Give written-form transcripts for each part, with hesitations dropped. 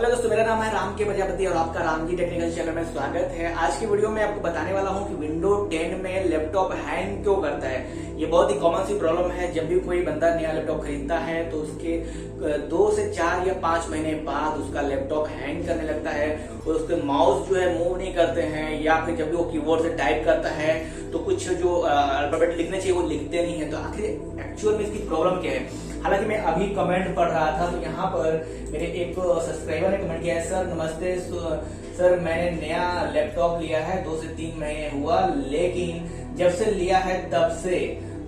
Hello दोस्तों, मेरा नाम है राम के प्रजापति और आपका राम जी टेक्निकल चैनल में स्वागत है। आज की वीडियो में आपको बताने वाला हूं कि विंडो 10 में लैपटॉप हैंग क्यों करता है। ये बहुत ही कॉमन सी प्रॉब्लम है। जब भी कोई बंदा नया लैपटॉप खरीदता है तो उसके 2 से 4 या 5 महीने बाद उसका लैपटॉप हैंग करने लगता है और उसके माउस जो है मूव नहीं करते हैं, या फिर जब भी वो कीबोर्ड से टाइप करता है तो कुछ जो अल्फाबेट लिखने चाहिए वो लिखते नहीं है। तो आखिर एक्चुअल में इसकी प्रॉब्लम क्या है। हालांकि मैं अभी कमेंट पढ़ रहा था तो यहाँ पर मेरे एक सब्सक्राइबर ने कमेंट किया है, सर नमस्ते सर, मैंने नया लैपटॉप लिया है 2 से 3 महीने हुआ, लेकिन जब से लिया है तब से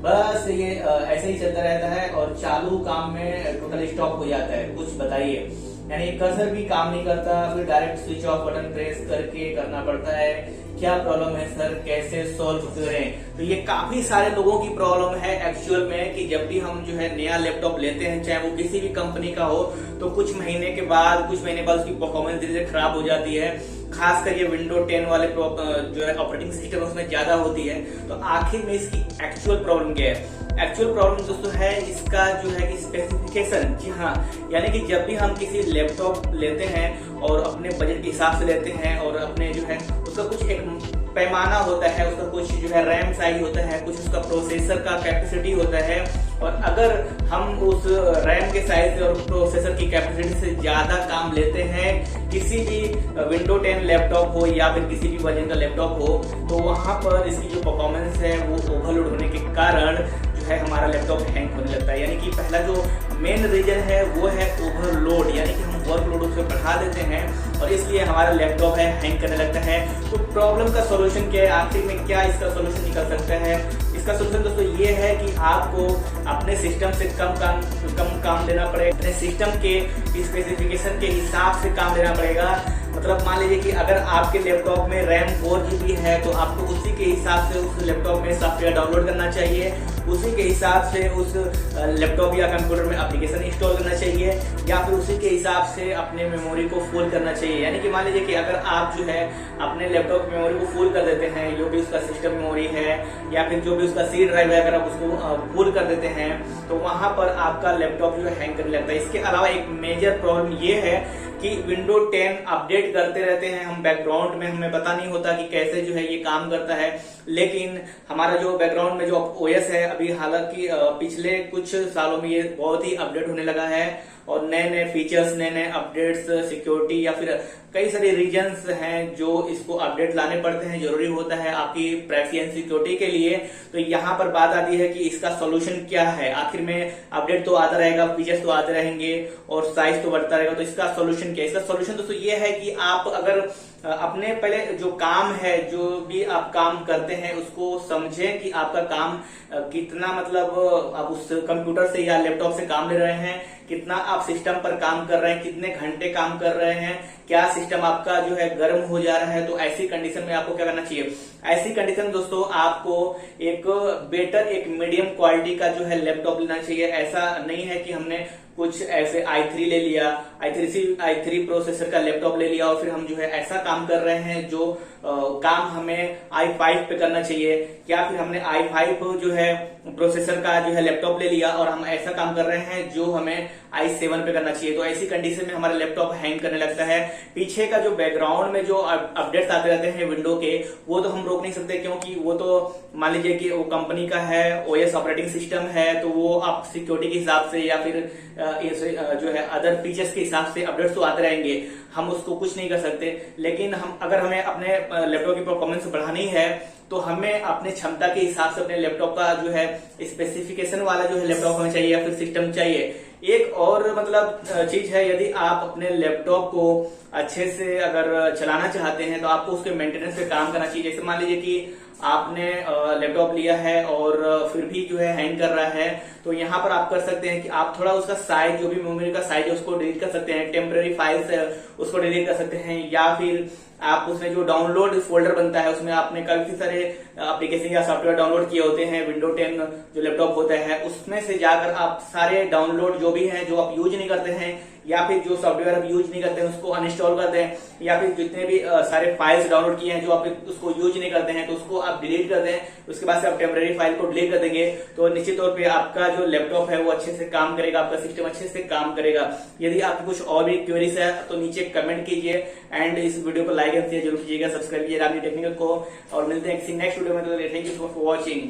बस ये ऐसे ही चलता रहता है और चालू काम में टोटल स्टॉप हो जाता है। कुछ बताइए। यानी कर्सर भी काम नहीं करता, फिर direct switch off button press करके करना पड़ता है। क्या प्रॉब्लम है सर, कैसे सॉल्व करें। तो ये काफी सारे लोगों की प्रॉब्लम है एक्चुअल में कि जब भी हम जो है नया लैपटॉप लेते हैं, चाहे वो किसी भी कंपनी का हो, तो कुछ महीने बाद उसकी परफॉर्मेंस धीरे धीरे खराब हो जाती है। खासकर ये विंडो 10 वाले जो है ऑपरेटिंग सिस्टम उसमें ज्यादा होती है। तो आखिर में इसकी एक्चुअल प्रॉब्लम क्या है। एक्चुअल प्रॉब्लम दोस्तों है इसका जो है कि स्पेसिफिकेशन। जी हाँ, यानी कि जब भी हम किसी लैपटॉप लेते हैं और अपने बजट के हिसाब से लेते हैं और अपने जो है उसका कुछ एक पैमाना होता है, उसका कुछ जो है रैम साइज होता है, कुछ उसका प्रोसेसर का कैपेसिटी होता है, और अगर हम उस रैम के साइज और प्रोसेसर की कैपेसिटी से ज्यादा काम लेते हैं किसी भी विंडो 10 लैपटॉप हो या फिर किसी भी वर्जन का लैपटॉप हो, तो वहां पर इसकी जो परफॉर्मेंस है वो ओवरलोड होने के कारण जो है हमारा लैपटॉप हैंग होने लगता है। यानी कि पहला जो मेन रीजन है वो है ओवरलोड, यानी कि हम वर्कलोड उसे बढ़ा देते हैं और इसलिए हमारा लैपटॉप है हैंग करने लगता है। तो प्रॉब्लम का सोल्यूशन क्या है, आखिर में क्या इसका सोल्यूशन निकल सकता है। इसका सोल्यूशन दोस्तों ये है कि आपको अपने सिस्टम से कम काम लेना पड़ेगा, अपने सिस्टम के स्पेसिफिकेशन के हिसाब से काम लेना पड़ेगा। मतलब मान लीजिए कि अगर आपके लैपटॉप में रैम 4 GB है तो आपको उसी के हिसाब से उस लैपटॉप में सॉफ्टवेयर डाउनलोड करना चाहिए, उसी के हिसाब से उस लैपटॉप या कंप्यूटर में एप्लीकेशन इंस्टॉल करना चाहिए, या फिर उसी के हिसाब से अपने मेमोरी को फुल करना चाहिए। यानी कि मान लीजिए कि अगर आप जो है अपने लैपटॉप मेमोरी को फुल कर देते हैं, जो भी उसका सिस्टम मेमोरी है या फिर जो भी उसका सी ड्राइव है, अगर आप उसको फुल कर देते हैं तो वहां पर आपका लैपटॉप जो है हैंग करने लगता है। इसके अलावा एक मेजर प्रॉब्लम ये है कि विंडो 10 अपडेट करते रहते हैं हम बैकग्राउंड में, हमें पता नहीं होता कि कैसे जो है ये काम करता है। लेकिन हमारा जो बैकग्राउंड में जो ओएस है अभी, हालांकि पिछले कुछ सालों में ये बहुत ही अपडेट होने लगा है और नए नए फीचर्स, नए नए अपडेट्स, सिक्योरिटी या फिर कई सारे रीजन्स हैं जो इसको अपडेट लाने पड़ते हैं, जरूरी होता है आपकी प्राइवेसी एंड सिक्योरिटी के लिए। तो यहाँ पर बात आती है कि इसका सोल्यूशन क्या है। आखिर में अपडेट तो आता रहेगा, फीचर्स तो आते रहेंगे और साइज तो बढ़ता रहेगा, तो इसका सोल्यूशन क्या है। इसका सोल्यूशन दोस्तों ये है कि आप अगर अपने पहले जो काम है, जो भी आप काम करते हैं उसको समझें कि आपका काम कितना, मतलब आप उस कंप्यूटर से या लैपटॉप से काम ले रहे हैं, कितना आप सिस्टम पर काम कर रहे हैं, कितने घंटे काम कर रहे हैं, क्या सिस्टम आपका जो है गर्म हो जा रहा है। तो ऐसी कंडीशन में आपको क्या करना चाहिए। ऐसी कंडीशन दोस्तों आपको एक बेटर, एक मीडियम क्वालिटी का जो है लैपटॉप लेना चाहिए। ऐसा नहीं है कि हमने कुछ ऐसे i3 ले लिया, i3 प्रोसेसर का लैपटॉप ले लिया और फिर हम जो है ऐसा काम कर रहे हैं जो काम हमें i5 पे करना चाहिए, या फिर हमने i5 जो है प्रोसेसर का जो है लैपटॉप ले लिया और हम ऐसा काम कर रहे हैं जो हमें i7 पे करना चाहिए। तो ऐसी कंडीशन में हमारा लैपटॉप हैंग करने लगता है। पीछे का जो बैकग्राउंड में जो अपडेट्स आते रहते हैं विंडो के, वो तो हम रोक नहीं सकते, क्योंकि वो तो मान लीजिए कि वो कंपनी का है, ओएस ऑपरेटिंग सिस्टम है, तो वो आप सिक्योरिटी के हिसाब से या फिर जो है अदर फीचर्स के हिसाब से अपडेट्स तो आते रहेंगे, हम उसको कुछ नहीं कर सकते। लेकिन अगर हमें अपने लैपटॉप की परफॉर्मेंस बढ़ानी है तो हमें अपने क्षमता के हिसाब से अपने लैपटॉप का जो है स्पेसिफिकेशन वाला जो है लैपटॉप हमें चाहिए या फिर सिस्टम चाहिए। एक और मतलब चीज है, यदि आप अपने लैपटॉप को अच्छे से अगर चलाना चाहते हैं तो आपको उसके मेंटेनेंस पे काम करना चाहिए। जैसे मान लीजिए कि आपने लैपटॉप लिया है और फिर भी जो है हैंग कर रहा है, तो यहाँ पर आप कर सकते हैं कि आप थोड़ा उसका साइज, जो भी मेमोरी का साइज है उसको डिलीट कर सकते हैं, टेम्पररी फाइल्स है उसको डिलीट कर सकते हैं, या फिर आप उसमें जो डाउनलोड फोल्डर बनता है उसमें आपने काफी सारे एप्लीकेशन या सॉफ्टवेयर डाउनलोड किए होते हैं, विंडो 10 जो लैपटॉप होता है उसमें से जाकर आप सारे डाउनलोड जो भी हैं जो आप यूज नहीं करते हैं या फिर जो सॉफ्टवेयर आप यूज नहीं करते हैं उसको अनइंस्टॉल कर दें, या फिर जितने भी सारे फाइल्स डाउनलोड किए हैं जो आप उसको यूज नहीं करते हैं तो उसको आप डिलीट कर दें। उसके बाद से आप टेम्परेरी फाइल को डिलीट कर देंगे तो निश्चित तौर पे आपका जो लैपटॉप है वो अच्छे से काम करेगा, आपका सिस्टम अच्छे से काम करेगा। यदि आपकी कुछ और भी क्वेरीज है तो नीचे कमेंट कीजिए एंड इस वीडियो को लाइक एंड शेयर जरूर कीजिएगा, सब्सक्राइब कीजिएगा अपनी टेक्निकल को, और मिलते हैं किसी नेक्स्ट वीडियो में। तो थैंक यू फॉर वॉचिंग।